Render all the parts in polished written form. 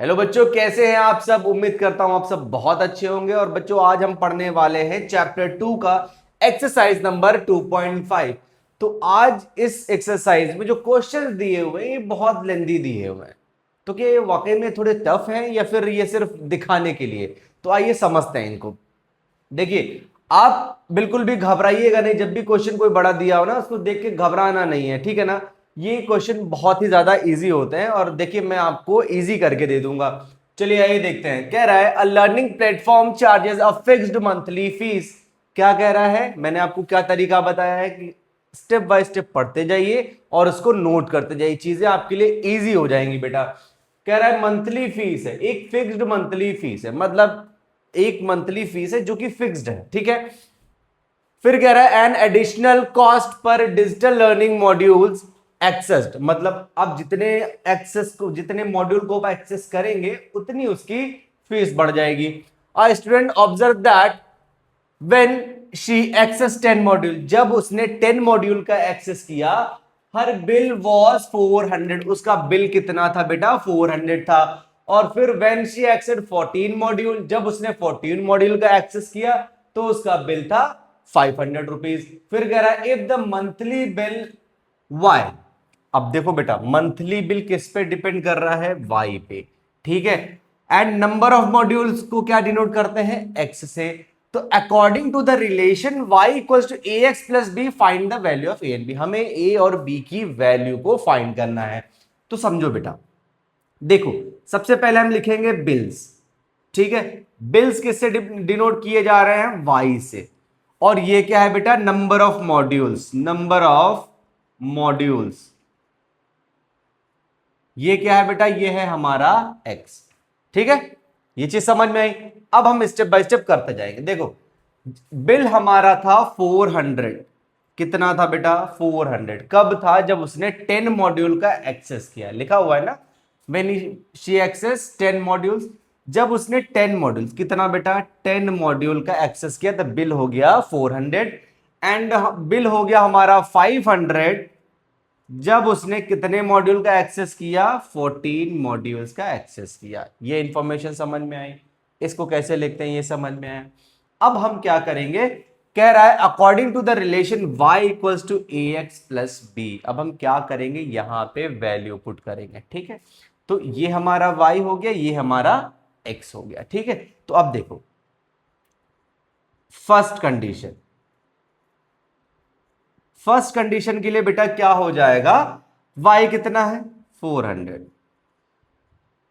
Hello बच्चों, कैसे हैं आप सब। उम्मीद करता हूं आप सब बहुत अच्छे होंगे। और बच्चों, आज हम पढ़ने वाले हैं चैप्टर 2 का एक्सरसाइज नंबर 2.5। तो आज इस एक्सरसाइज में जो क्वेश्चंस दिए हुए हैं ये बहुत लेंदी दिए हुए हैं। तो क्या ये वाकई में थोड़े टफ हैं या फिर ये सिर्फ दिखाने के लिए। तो आइए समझते हैं इनको। देखिए, आप बिल्कुल भी घबराइएगा नहीं। जब भी क्वेश्चन कोई बड़ा दिया हो ना, उसको देख के घबराना नहीं है, ठीक है ना। ये क्वेश्चन बहुत ही ज्यादा इजी होते हैं और देखिए मैं आपको इजी करके दे दूंगा। चलिए आइए देखते हैं। कह रहा है a learning platform charges uh fixed monthly fees. क्या कह रहा है, मैंने आपको क्या तरीका बताया है कि स्टेप बाय स्टेप पढ़ते जाइए और उसको नोट करते जाइए, चीजें आपके लिए इजी हो जाएंगी बेटा। कह रहा है मंथली फीस है, एक फिक्स्ड मंथली फीस है, मतलब एक मंथली फीस है जो कि फिक्स्ड है, ठीक है। फिर कह रहा है एन एडिशनल कॉस्ट पर डिजिटल लर्निंग मॉड्यूल्स एक्सेस्ड, मतलब आप जितने मॉड्यूल को आप एक्सेस करेंगे उतनी उसकी फीस बढ़ जाएगी। A student observe that when she access 10 module, जब उसने 10 मॉड्यूल का एक्सेस किया, हर बिल वॉज 400, उसका बिल कितना था बेटा, 400 था। और फिर व्हेन शी एक्सेस 14 मॉड्यूल, जब उसने 14 मॉड्यूल का एक्सेस किया तो उसका बिल था 500 रुपीज। फिर कह रहा है if the monthly bill Y, अब देखो बेटा मंथली बिल किस पे डिपेंड कर रहा है, वाई पे, ठीक है। एंड नंबर ऑफ मॉड्यूल्स को क्या डिनोट करते हैं, एक्स से। तो according to the relation y equals to A X plus B find the value of A and B, हमें ए और बी की वैल्यू को फाइंड करना है। तो समझो बेटा, देखो सबसे पहले हम लिखेंगे बिल्स, ठीक है। बिल्स किससे डिनोट किए जा रहे हैं, y से। और ये क्या है बेटा, number of modules, number of modules. ये क्या है बेटा, ये है हमारा x, ठीक है। ये चीज समझ में आई। अब हम स्टेप बाय स्टेप करते जाएंगे। देखो बिल हमारा था 400, कितना था बेटा, 400। कब था, जब उसने 10 मॉड्यूल का एक्सेस किया, लिखा हुआ है ना, व्हेन शी एक्सेस 10 मॉड्यूल्स। जब उसने 10 मॉड्यूल्स, कितना बेटा, 10 मॉड्यूल का एक्सेस किया, तो बिल हो गया 400। एंड बिल हो गया हमारा 500 जब उसने कितने मॉड्यूल का एक्सेस किया, 14 मॉड्यूल्स का एक्सेस किया। ये इंफॉर्मेशन समझ में आई। इसको कैसे लिखते हैं ये समझ में आया। अब हम क्या करेंगे, कह रहा है according to the relation y equals to A X plus B. अब हम क्या करेंगे, यहां पे वैल्यू पुट करेंगे, ठीक है। तो ये हमारा y हो गया, ये हमारा x हो गया, ठीक है। तो अब देखो फर्स्ट कंडीशन, फर्स्ट कंडीशन के लिए बेटा क्या हो जाएगा, y कितना है 400,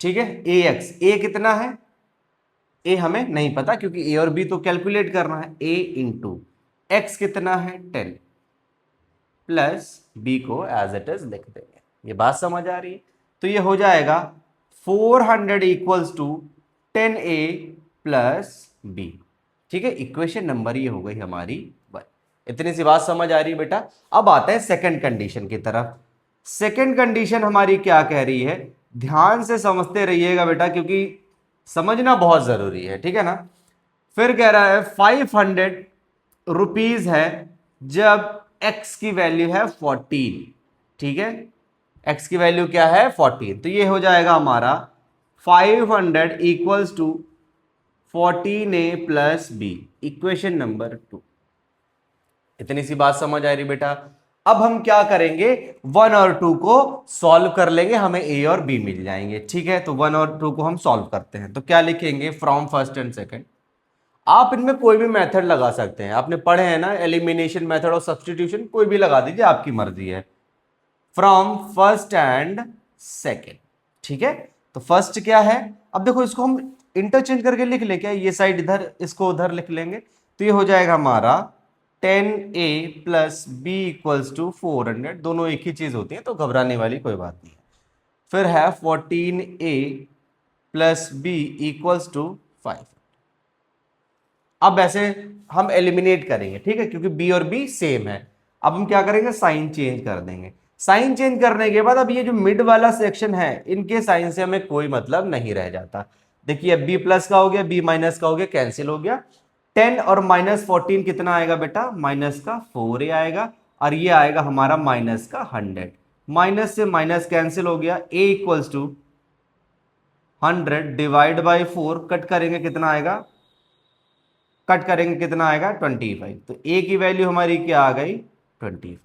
ठीक है। ए एक्स, ए कितना है, ए हमें नहीं पता क्योंकि ए और बी तो कैलकुलेट करना है। ए इंटू एक्स कितना है 10 प्लस बी को एज इट इज लिख देंगे। ये बात समझ आ रही है। तो ये हो जाएगा 400 equals to 10a plus B, ठीक है। इक्वेशन नंबर ये हो गई हमारी 1। इतनी सी बात समझ आ रही है बेटा। अब आते हैं सेकंड कंडीशन की तरफ। सेकंड कंडीशन हमारी क्या कह रही है, ध्यान से समझते रहिएगा बेटा क्योंकि समझना बहुत जरूरी है, ठीक है ना। फिर कह रहा है 500 रुपीज है जब x की वैल्यू है 14, ठीक है। x की वैल्यू क्या है 14, तो ये हो जाएगा हमारा 500 equals to 14a plus B, equation number 2। इतनी सी बात समझ आ रही बेटा। अब हम क्या करेंगे, 1 और 2 को सॉल्व कर लेंगे, हमें a और b मिल जाएंगे, ठीक है। तो 1 और 2 को हम सॉल्व करते हैं। तो क्या लिखेंगे, फ्रॉम फर्स्ट एंड सेकंड। आप इनमें कोई भी मेथड लगा सकते हैं, आपने पढ़े हैं ना, एलिमिनेशन मेथड और सब्स्टिट्यूशन, कोई भी लगा दीजिए, आपकी मर्जी है। फ्रॉम फर्स्ट एंड सेकेंड, ठीक है। तो फर्स्ट क्या है, अब देखो इसको हम इंटरचेंज करके लिख ले, क्या ये साइड इधर, इसको उधर लिख लेंगे। तो ये हो जाएगा हमारा 10a plus B equals to 400, दोनों एक ही चीज होती है तो घबराने वाली कोई बात नहीं है। फिर है 14a plus B equals to 5। अब ऐसे हम एलिमिनेट करेंगे, ठीक है, क्योंकि बी और बी सेम है। अब हम क्या करेंगे, साइन चेंज कर देंगे। साइन चेंज करने के बाद अब ये जो मिड वाला सेक्शन है, इनके साइन से हमें कोई मतलब नहीं रह जाता। देखिए बी प्लस का हो गया, बी माइनस का हो गया, कैंसिल हो गया। 10 और माइनस 14 कितना आएगा बेटा, माइनस का 4 आएगा। और ये आएगा हमारा माइनस का 100। माइनस से माइनस कैंसिल हो गया, A equals to 100 divide by 4 cut करेंगे कितना आएगा, कट करेंगे कितना आएगा 25। तो ए की वैल्यू हमारी क्या आ गई 25।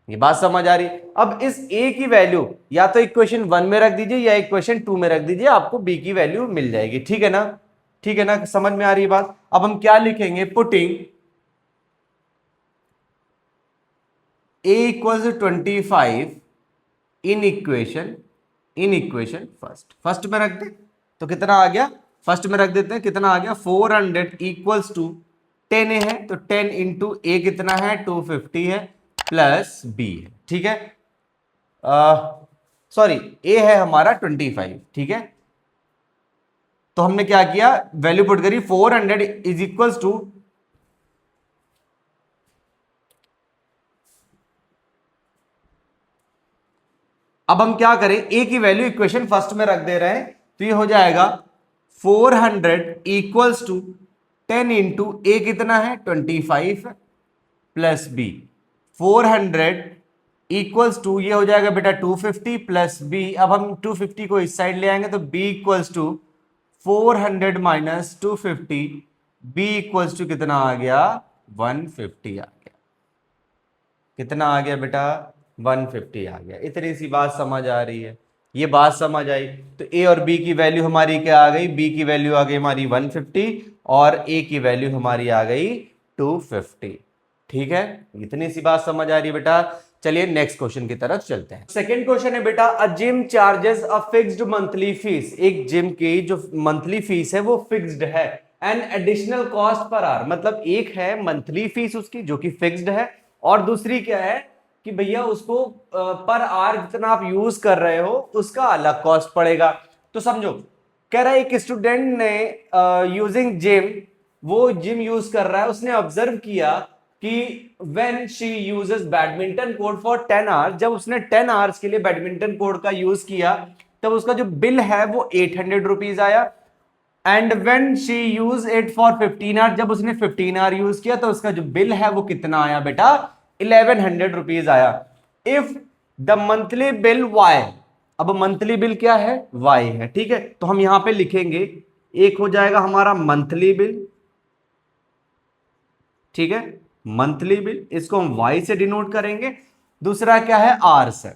ये बात समझ आ रही है। अब इस ए की वैल्यू या तो इक्वेशन 1 में रख दीजिए या इक्वेशन 2 में रख दीजिए, आपको बी की वैल्यू मिल जाएगी। ठीक है ना, ठीक है ना, समझ में आ रही है बात। अब हम क्या लिखेंगे, putting a equals 25 in equation first में रख दे तो कितना आ गया, फर्स्ट में रख देते हैं कितना आ गया 400 इक्वल्स टू 10 है तो 10 इंटू ए कितना है 250 है प्लस बी है। ठीक है, सॉरी ए है हमारा 25। ठीक है, तो हमने क्या किया, वैल्यू पुट करी 400 इज इक्वल्स टू, अब हम क्या करें, ए की वैल्यू इक्वेशन फर्स्ट में रख दे रहे हैं तो ये हो जाएगा 400 इक्वल्स टू 10 इंटू ए कितना है 25 प्लस बी, 400 इक्वल्स टू ये हो जाएगा बेटा 250 प्लस बी। अब हम 250 को इस साइड ले आएंगे तो b equals to 400 minus 250, b equals to कितना आ गया 150 आ गया, कितना आ गया बेटा 150 आ गया। इतनी सी बात समझ आ रही है, ये बात समझ आई। तो a और b की वैल्यू हमारी क्या आ गई, b की वैल्यू आ गई हमारी 150 और a की वैल्यू हमारी आ गई 250। ठीक है, इतनी सी बात समझ आ रही है बेटा। चलिए नेक्स्ट क्वेश्चन की तरफ चलते हैं। सेकंड क्वेश्चन है बेटा, uh gym charges uh fixed monthly fees, एक जिम की जो मंथली फीस है वो फिक्स्ड है, an additional cost per hour, मतलब एक है मंथली फीस उसकी जो कि फिक्स्ड है और दूसरी क्या है कि भैया उसको पर आवर जितना आप यूज कर रहे हो उसका अलग कॉस्ट पड़ेगा। तो समझो, कह रहा है एक स्टूडेंट ने यूजिंग जिम, वो जिम यूज कर रहा है, उसने ऑब्जर्व किया कि when she uses badminton court for 10 hours, जब उसने 10 आवर्स के लिए बैडमिंटन कोर्ट का यूज किया तब उसका जो बिल है वो 800 रुपीज आया। And when she use it for 15 hour, जब उसने 15 आवर यूज किया तो उसका जो बिल है वो कितना आया बेटा 1100 रुपीज आया। If the monthly bill Y, अब मंथली बिल क्या है वाई है। ठीक है, तो हम यहां पे लिखेंगे, एक हो जाएगा हमारा मंथली बिल, ठीक है मंथली बिल, इसको हम वाई से डिनोट करेंगे। दूसरा क्या है आर से,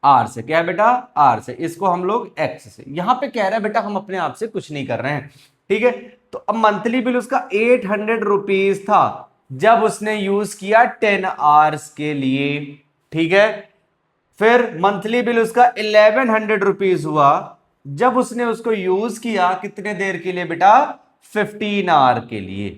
आर से क्या है बेटा आर से, इसको हम लोग एक्स से। यहां पे कह रहा है बेटा हम अपने आप से कुछ नहीं कर रहे हैं। ठीक है, तो अब मंथली बिल उसका 800 रुपीज था जब उसने यूज किया 10 आवर्स के लिए। ठीक है, फिर मंथली बिल उसका 1100 रुपीज हुआ जब उसने उसको यूज किया कितने देर के लिए बेटा 15 आवर के लिए।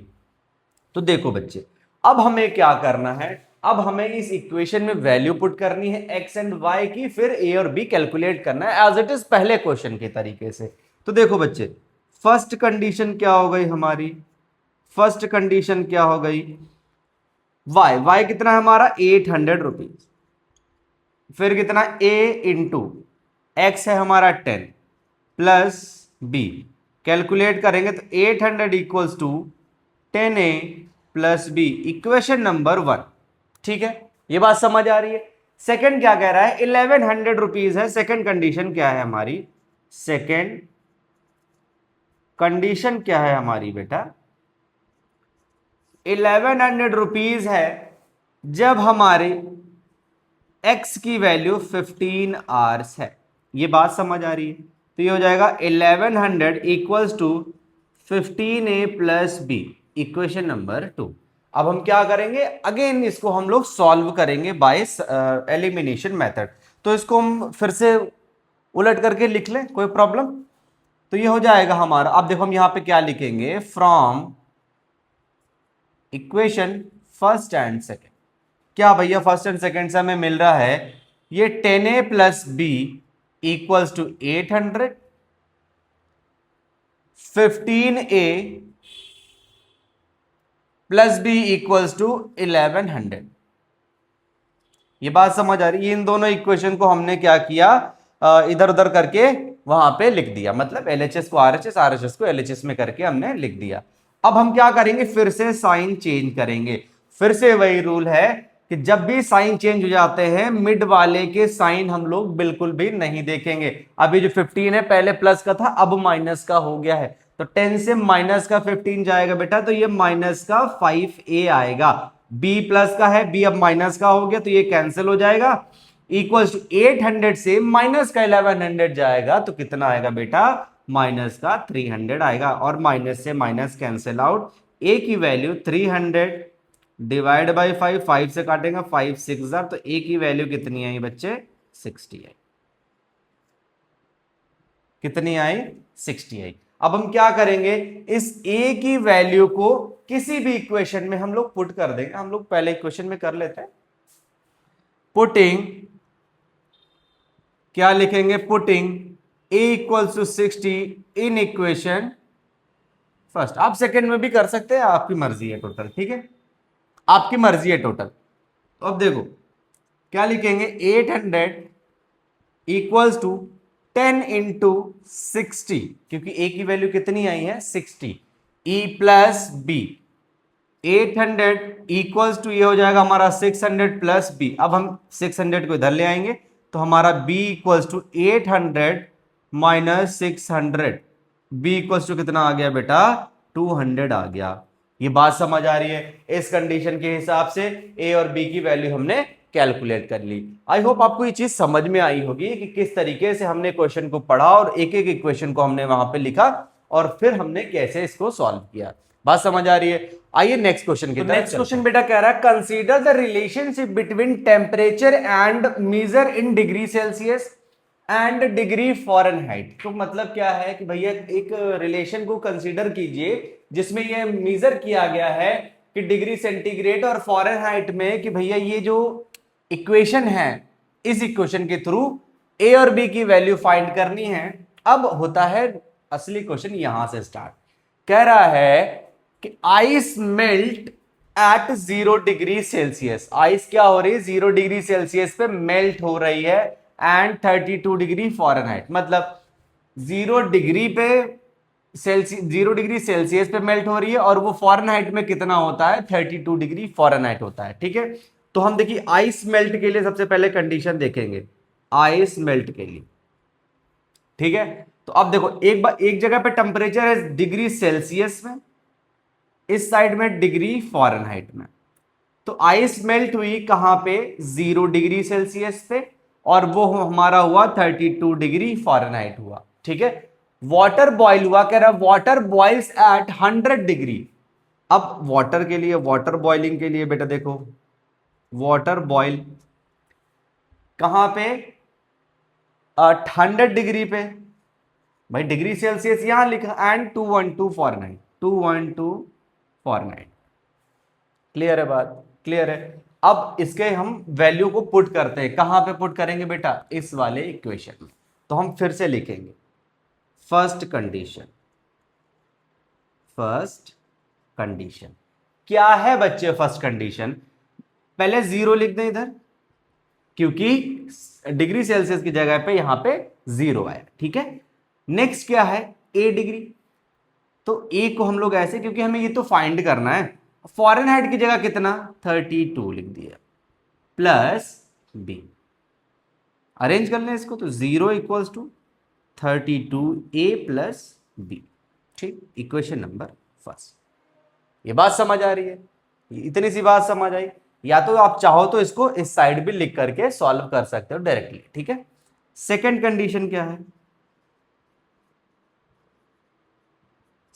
तो देखो बच्चे, अब हमें क्या करना है, अब हमें इस इक्वेशन में वैल्यू पुट करनी है एक्स एंड वाई की, फिर ए और बी कैलकुलेट करना है एज इट इज पहले क्वेश्चन के तरीके से। तो देखो बच्चे, फर्स्ट कंडीशन क्या हो गई हमारी, फर्स्ट कंडीशन क्या हो गई, वाई, वाई कितना है हमारा 800 रुपीज, फिर कितना ए इंटू एक्स है हमारा 10 प्लस बी, कैलकुलेट करेंगे तो 800 equals to 10a plus B, equation number 1। ठीक है, ये बात समझ आ रही है। सेकंड क्या कह रहा है 1100 रुपीज है, सेकंड कंडीशन क्या है हमारी, सेकंड कंडीशन क्या है हमारी बेटा 1100 रुपीज है जब हमारे x की वैल्यू 15 आवर्स है। ये बात समझ आ रही है, तो ये हो जाएगा 1100 equals to 15a plus B, equation number 2। अब हम क्या करेंगे, अगेन इसको हम लोग सॉल्व करेंगे बाय एलिमिनेशन मेथड। तो इसको हम फिर से उलट करके लिख लें, कोई प्रॉब्लम। तो ये हो जाएगा हमारा, अब देखो हम यहां पे क्या लिखेंगे, from equation first and second, क्या भैया फर्स्ट एंड सेकेंड से हमें मिल रहा है ये 10a plus B equals to 800, 15a plus B equals to 1100। ये बात समझ आ रही है, इन दोनों इक्वेशन को हमने क्या किया इधर उधर करके वहां पे लिख दिया, मतलब एलएचएस को आरएचएस, आरएचएस को एलएचएस में करके हमने लिख दिया। अब हम क्या करेंगे, फिर से साइन चेंज करेंगे, फिर से वही रूल है कि जब भी साइन चेंज हो जाते हैं मिड वाले के साइन हम लोग बिल्कुल भी नहीं देखेंगे। अभी जो 15 है पहले प्लस का था, अब माइनस का हो गया है, तो 10 से माइनस का 15 जाएगा बेटा, तो ये माइनस का 5a आएगा। b प्लस का है, b अब माइनस का हो गया तो ये कैंसिल हो जाएगा। इक्वल टू 800 से माइनस का 1100 जाएगा तो कितना आएगा बेटा, माइनस का 300 आएगा। और माइनस से माइनस कैंसिल आउट, a की वैल्यू 300 डिवाइड बाई 5, 5 से काटेंगे 5 6 जार, तो a की वैल्यू कितनी आई बच्चे, 60 आई। कितनी आई, 60 आई। अब हम क्या करेंगे, इस a की वैल्यू को किसी भी इक्वेशन में हम लोग पुट कर देंगे। हम लोग पहले इक्वेशन में कर लेते हैं, पुटिंग, क्या लिखेंगे, putting a equals to 60 in equation first. आप सेकंड में भी कर सकते हैं, आपकी मर्जी है टोटल, ठीक है, आपकी मर्जी है टोटल। तो अब देखो क्या लिखेंगे, 800 इक्वल्स टू 10 इंटू 60, क्योंकि a की वैल्यू कितनी आई है, 60, e plus B. 800 equals to ये हो जाएगा हमारा 600 प्लस बी। अब हम 600 को इधर ले आएंगे तो हमारा b equals to 800 minus 600, b equals to कितना आ गया बेटा, 200 आ गया। ये बात समझ आ रही है, इस कंडीशन के हिसाब से a और b की वैल्यू हमने कैलकुलेट कर ली। आई होप आपको ये चीज समझ में आई होगी कि किस तरीके से हमने क्वेश्चन को पढ़ा और एक एक इक्वेशन को हमने वहां पे लिखा और फिर हमने कैसे इसको सॉल्व किया। बात समझ आ रही है। आइए नेक्स्ट क्वेश्चन की तरफ। नेक्स्ट क्वेश्चन बेटा कह रहा है, consider the relationship between temperature and measure in degree Celsius and degree Fahrenheit. तो मतलब क्या है कि भैया एक रिलेशन को कंसीडर कीजिए जिसमें ये मेजर किया गया है कि डिग्री सेंटीग्रेड और फॉरेनहाइट में, कि भैया ये जो इक्वेशन है इस इक्वेशन के थ्रू ए और बी की वैल्यू फाइंड करनी है। अब होता है असली क्वेश्चन, यहां से स्टार्ट। कह रहा है कि ice melt eight 0 degree Celsius. Ice क्या हो रही है, 0 डिग्री सेल्सियस पे मेल्ट हो रही है एंड 32 डिग्री फॉरेनहाइट। मतलब 0 डिग्री पे 0 डिग्री सेल्सियस पे मेल्ट हो रही है और वो फॉरेनहाइट में कितना होता है, 32 डिग्री फॉरेनहाइट होता है, ठीक है। तो हम देखिए आइस मेल्ट के लिए सबसे पहले कंडीशन देखेंगे, आइस मेल्ट के लिए, ठीक है। तो अब देखो एक जगह पे टेंपरेचर है डिग्री सेल्सियस में, इस साइड में डिग्री फॉरेनहाइट में। तो आइस मेल्ट हुई कहां पे, 0 डिग्री सेल्सियस पे, और वो हमारा हुआ 32 डिग्री फॉरेनहाइट हुआ, ठीक है। वाटर बॉयल हुआ, कह रहा वाटर बॉइल्स एट 100 डिग्री। अब वाटर के लिए, वाटर बॉइलिंग के लिए बेटा देखो, वाटर बॉयल कहां पे, 100 डिग्री पे। भाई डिग्री सेल्सियस यहां लिखा एंड 212 फॉरेनहाइट, 212 फॉरेनहाइट। क्लियर है बात, क्लियर है। अब इसके हम वैल्यू को पुट करते हैं, कहां पे पुट करेंगे बेटा, इस वाले इक्वेशन में। तो हम फिर से लिखेंगे फर्स्ट कंडीशन, फर्स्ट कंडीशन क्या है बच्चे, फर्स्ट कंडीशन पहले 0 लिख दें इधर, क्योंकि डिग्री सेल्सियस की जगह पे यहां पे 0 आया, ठीक है। नेक्स्ट क्या है, ए डिग्री, तो ए को हम लोग ऐसे, क्योंकि हमें ये तो फाइंड करना है, फॉरेनहाइट की जगह कितना, 32 लिख दिया, प्लस बी। अरेंज कर लें इसको, तो 0 equals to 32a plus B, ठीक, इक्वेशन नंबर फर्स्ट। ये बात समझ आ रही है, इतनी सी बात समझ आई। या तो आप चाहो तो इसको इस साइड भी लिख करके सॉल्व कर सकते हो डायरेक्टली, ठीक है। सेकंड कंडीशन क्या है,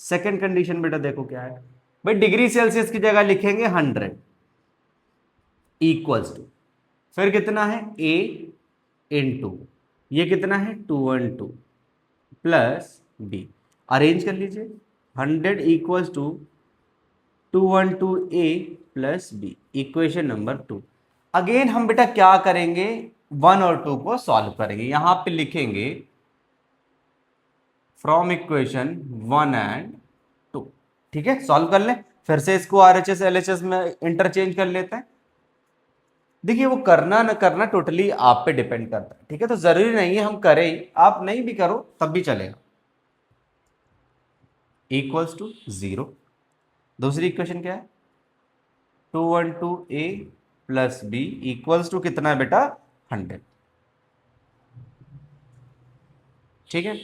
सेकंड कंडीशन बेटा देखो क्या है, भाई डिग्री सेल्सियस की जगह लिखेंगे 100 इक्वल्स टू, फिर कितना है a इंटू ये कितना है 212 प्लस बी। अरेंज कर लीजिए, 100 equals to 212a plus B, equation number 2। Again हम बेटा क्या करेंगे, 1 और 2 को सॉल्व करेंगे। यहां पे लिखेंगे फ्रॉम इक्वेशन 1 एंड 2, ठीक है। सॉल्व कर लें, फिर से इसको आरएचएस एलएचएस में इंटरचेंज कर लेते हैं। देखिए वो करना ना करना टोटली आप पे डिपेंड करता है, ठीक है। तो जरूरी नहीं है हम करें, आप नहीं भी करो तब भी चलेगा। इक्वल्स टू 0, दूसरी इक्वेशन क्या है, 212a plus B equals to कितना है बेटा 100। ठीक है,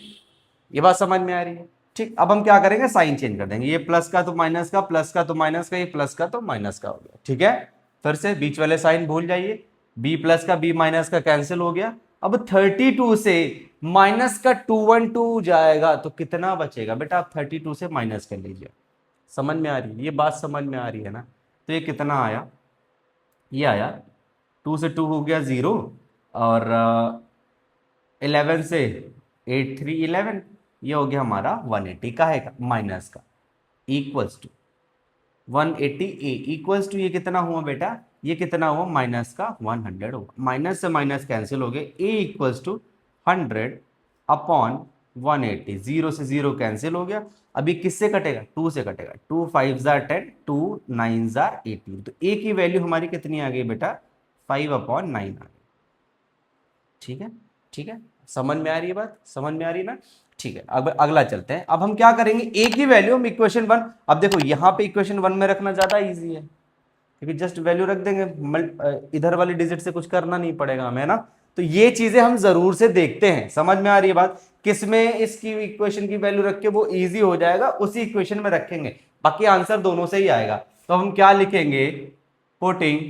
ये बात समझ में आ रही है। ठीक, अब हम क्या करेंगे, साइन चेंज कर देंगे, ये प्लस का तो माइनस का, प्लस का तो माइनस का, ये प्लस का तो माइनस का हो गया। ठीक है, फिर से बीच वाले साइन भूल जाइए, बी प्लस का बी माइनस का कैंसिल हो गया। अब 32 से माइनस का 212 जाएगा तो कितना बचेगा बेटा, आप 32 से माइनस कर लीजिए। समझ में आ रही है, ये बात समझ में आ रही है ना। तो ये कितना आया, ये आया 2 से 2 हो गया 0, और 11 से 8 3 11, ये हो गया हमारा 180 का है माइनस का, equals to 180 A equals to ये कितना हुआ बेटा, ये कितना हुआ माइनस का 100 होगा, माइनस से माइनस कैंसिल हो गए, ए इक्वल्स टू 100 अपॉन 180, 0 से 0 कैंसिल हो गया। अभी किससे कटेगा, 2 से कटेगा, 2 5 जार 10, 2 9 जार 18, तो ए की वैल्यू हमारी कितनी आ गई बेटा 5/9 आ गई। ठीक है, ठीक है, समझ में आ रही है बात, समझ में आ रही है ना। ठीक है, अब अगला चलते हैं। अब हम क्या करेंगे, ए की वैल्यू हम इक्वेशन 1, अब देखो यहां पे इक्वेशन 1 में रखना ज्यादा इजी है क्योंकि जस्ट वैल्यू रख देंगे, इधर वाली डिजिट से कुछ करना नहीं पड़ेगा हमें ना। तो ये चीजें हम जरूर से देखते हैं, समझ में आ रही है बात, किसमें इसकी इक्वेशन की वैल्यू रख के वो इजी हो जाएगा, उसी इक्वेशन में रखेंगे, बाकी आंसर दोनों से ही आएगा। तो हम क्या लिखेंगे, putting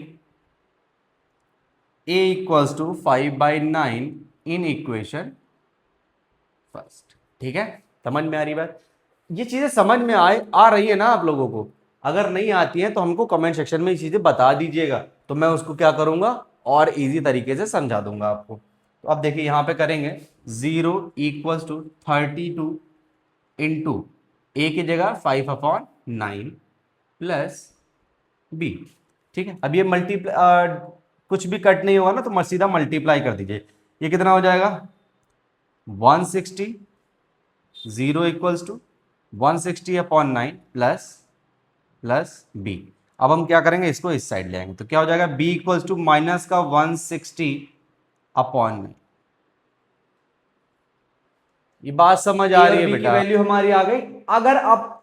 a equals to 5/9 in equation first. ठीक है, समझ में आ रही बात, ये चीजें समझ में आ रही है ना आप लोगों को। अगर नहीं आती है तो हमको कमेंट सेक्शन में ये चीजें बता दीजिएगा, तो मैं उसको क्या करूंगा और इजी तरीके से समझा दूंगा आपको। तो अब देखिए यहां पे करेंगे 0 इक्वल्स टू 32 इंटू ए की जगह 5/9 प्लस बी। ठीक है, अब ये मल्टीप्लाई कुछ भी कट नहीं होगा ना, तो सीधा मल्टीप्लाई कर दीजिए, ये कितना हो जाएगा 160, 0 equals to 160/9 plus plus B. अब हम क्या करेंगे, इसको इस साइड ले आएंगे, तो क्या हो जाएगा b इक्वल्स टू माइनस का 160/9। ये बात समझ आ रही है बेटा, वैल्यू हमारी आ गई। अगर आप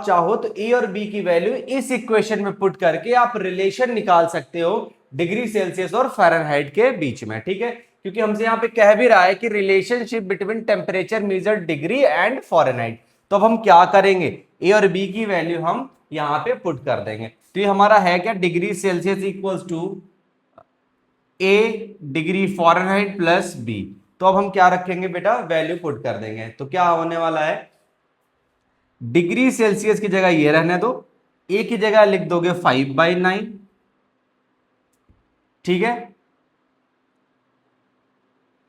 चाहो तो ए और बी की वैल्यू इस इक्वेशन में पुट करके आप रिलेशन निकाल सकते हो डिग्री सेल्सियस और फ़ारेनहाइट के बीच में। ठीक है, क्योंकि हमसे यहां पे कह भी रहा है कि relationship between temperature measure degree and Fahrenheit. तो अब हम क्या करेंगे, ए और बी की वैल्यू हम यहां पे पुट कर देंगे। तो ये हमारा है क्या, degree Celsius equals to A degree Fahrenheit plus B. तो अब हम क्या रखेंगे बेटा, वैल्यू पुट कर देंगे, तो क्या होने वाला है, डिग्री सेल्सियस की जगह ये रहने दो, ए की जगह लिख दोगे 5/9। ठीक है,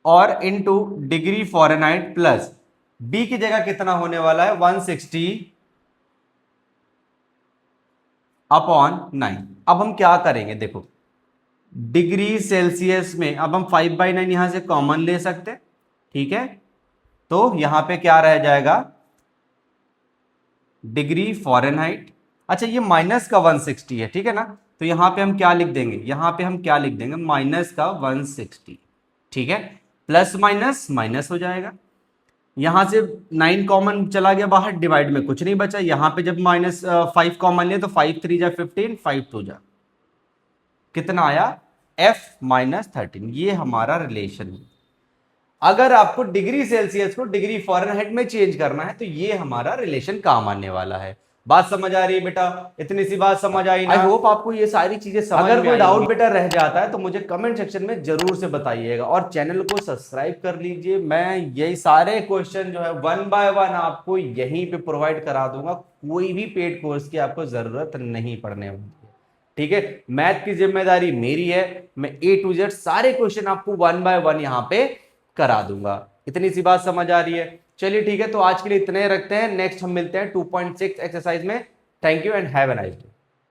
और into degree Fahrenheit plus B की जगह कितना होने वाला है 160/9। अब हम क्या करेंगे, देखो डिग्री सेल्सियस में अब हम 5/9 यहां से कॉमन ले सकते हैं। ठीक है, तो यहां पे क्या रह जाएगा, डिग्री फ़ारेनहाइट, अच्छा ये माइनस का 160 है, ठीक है ना, तो यहां पे हम क्या लिख देंगे, यहां पे हम क्या लिख देंगे माइनस का 160। ठीक है, प्लस माइनस माइनस हो जाएगा, यहां से 9 कॉमन चला गया बाहर, डिवाइड में कुछ नहीं बचा, यहां पे जब -5 कॉमन लिया तो 5 3 जा 15, 5 2 जा कितना आया F-13। ये हमारा रिलेशन है। अगर आपको डिग्री सेल्सियस को डिग्री फ़ारेनहाइट में चेंज करना है तो ये हमारा रिलेशन काम आने वाला है। बात समझ आ रही है बेटा, इतनी सी बात समझ आई ना। आई होप आपको ये सारी चीजें समझ में आई। अगर कोई डाउट बेटा रह जाता है तो मुझे कमेंट सेक्शन में जरूर से बताइएगा, और चैनल को सब्सक्राइब कर लीजिए। मैं यही सारे क्वेश्चन जो है 1 बाय 1 आपको यहीं पे प्रोवाइड करा दूंगा, कोई भी पेड कोर्स की आपको जरूरत नहीं पड़ने वाली है। ठीक है, मैथ की जिम्मेदारी मेरी है, मैं A to Z सारे क्वेश्चन आपको 1 बाय 1 यहां पे करा दूंगा। इतनी सी बात समझ आ रही है, चलिए ठीक है, तो आज के लिए इतने रखते हैं, नेक्स्ट हम मिलते हैं 2.6 एक्सरसाइज में। Thank you and have a nice day.